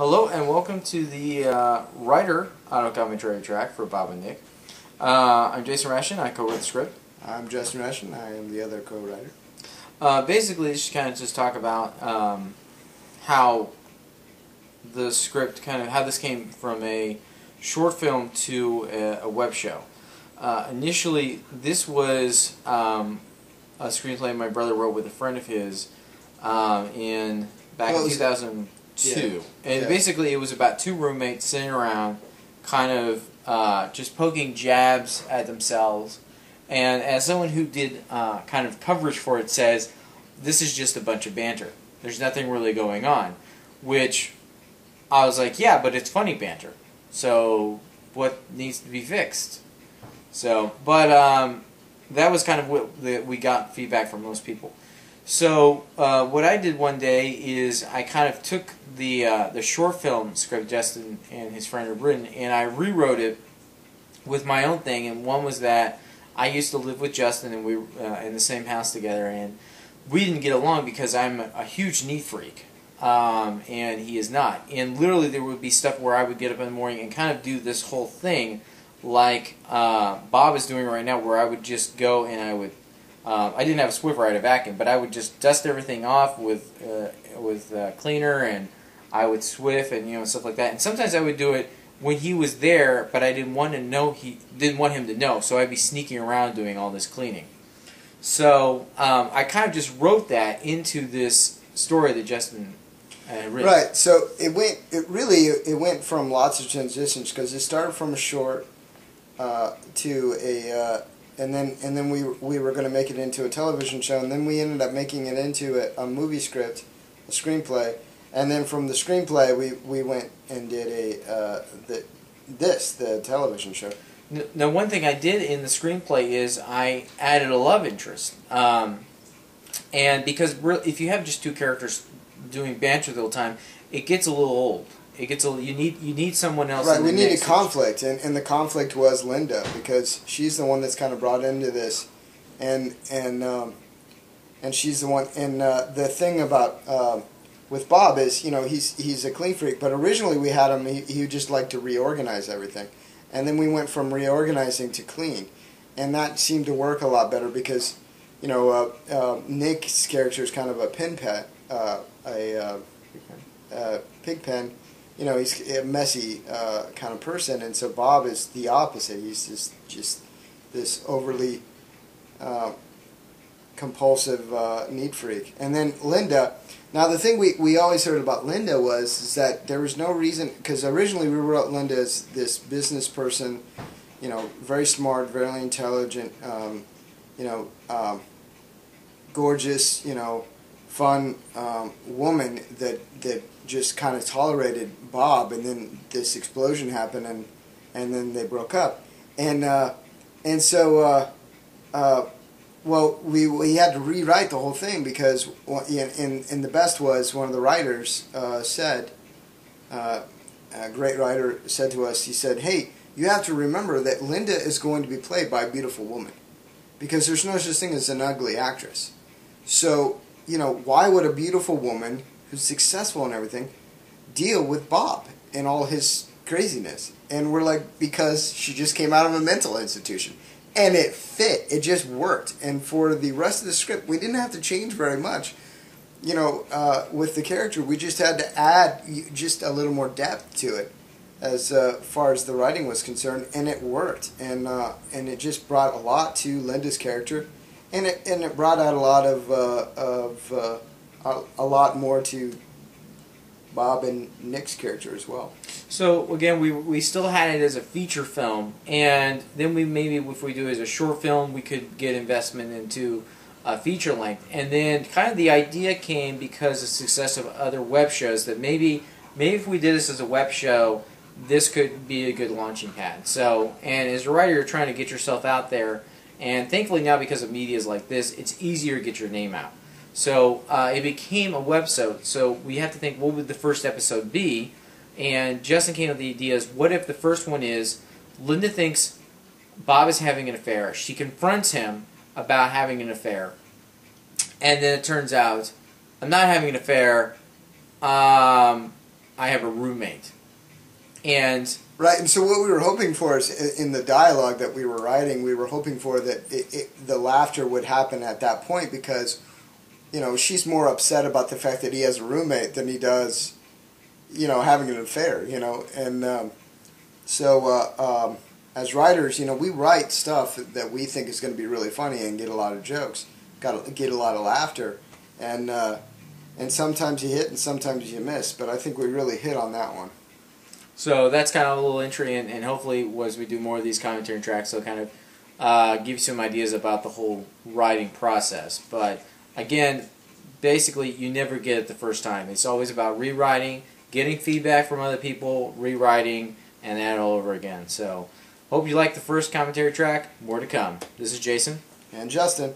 Hello and welcome to the writer auto commentary track for Bob and Nick. I'm Jason Raschen, I co-wrote the script. I'm Justin Raschen, I am the other co-writer. Basically, just talk about how the script, how this came from a short film to a web show. Initially, this was a screenplay my brother wrote with a friend of his back in 2002. And basically it was about two roommates sitting around just poking jabs at themselves. And as someone who did coverage for it says, this is just a bunch of banter. There's nothing really going on. Which I was like, yeah, but it's funny banter. So what needs to be fixed? So, but that was what we got feedback from most people. So what I did one day is I took the short film script Justin and his friend had written, and I rewrote it with my own thing. And one was that I used to live with Justin, and we were in the same house together, and we didn't get along because I'm a huge neat freak, and he is not. And literally there would be stuff where I would get up in the morning and do this whole thing like Bob is doing right now, where I would just go and I would I didn't have a Swiffer, I had a vacuum, but I would just dust everything off with cleaner, and I would Swift and stuff like that. And sometimes I would do it when he was there, but I didn't want him to know, so I'd be sneaking around doing all this cleaning. So I just wrote that into this story that Justin had written. Right. So it went from lots of transitions, because it started from a short to a. And then we were going to make it into a television show, and then we ended up making it into a movie script, a screenplay, and then from the screenplay we went and did the television show. Now, one thing I did in the screenplay is I added a love interest, and because if you have just two characters doing banter the whole time, it gets a little old. It gets you need someone else. Right, we needed conflict, and the conflict was Linda, because she's the one that's brought into this, and she's the one. And the thing about with Bob is, he's a clean freak, but originally we had him. He just liked to reorganize everything, and then we went from reorganizing to clean, and that seemed to work a lot better because, Nick's character is kind of a pin pet, pig pen. He's a messy kind of person, and so Bob is the opposite. He's just this overly compulsive neat freak. And then Linda. Now the thing we always heard about Linda is that there was no reason, because originally we wrote Linda as this business person, very smart, very intelligent, gorgeous, fun woman that just tolerated Bob, and then this explosion happened, and then they broke up, and so we had to rewrite the whole thing, because in the best was one of the writers said, a great writer said to us, he said, hey, you have to remember that Linda is going to be played by a beautiful woman, because there's no such thing as an ugly actress. So why would a beautiful woman who's successful and everything deal with Bob and all his craziness? And we're like, because she just came out of a mental institution. And it fit. It just worked. And for the rest of the script, we didn't have to change very much. With the character, we just had to add just a little more depth to it as far as the writing was concerned. And it worked. And it just brought a lot to Linda's character. And it brought out a lot a lot more to Bob and Nick's character as well. So again, we still had it as a feature film, and then maybe if we do it as a short film, we could get investment into a feature length. And then the idea came because of the success of other web shows, that maybe if we did this as a web show, this could be a good launching pad. So, and as a writer, you're trying to get yourself out there. And thankfully now, because of medias like this, it's easier to get your name out. So it became a webisode. So we have to think, what would the first episode be? And Justin came up with the idea is, what if the first one is, Linda thinks Bob is having an affair. She confronts him about having an affair. And then it turns out, I'm not having an affair. I have a roommate. And right, and so what we were hoping for is in the dialogue that we were writing, we were hoping for that the laughter would happen at that point because, she's more upset about the fact that he has a roommate than he does, having an affair, and so as writers, we write stuff that we think is going to be really funny and get a lot of jokes, get a lot of laughter, and sometimes you hit and sometimes you miss, but I think we really hit on that one. So that's kind of a little entry, and hopefully as we do more of these commentary tracks, they'll kind of give you some ideas about the whole writing process. But again, basically you never get it the first time. It's always about rewriting, getting feedback from other people, rewriting, and that all over again. So hope you liked the first commentary track. More to come. This is Jason. And Justin.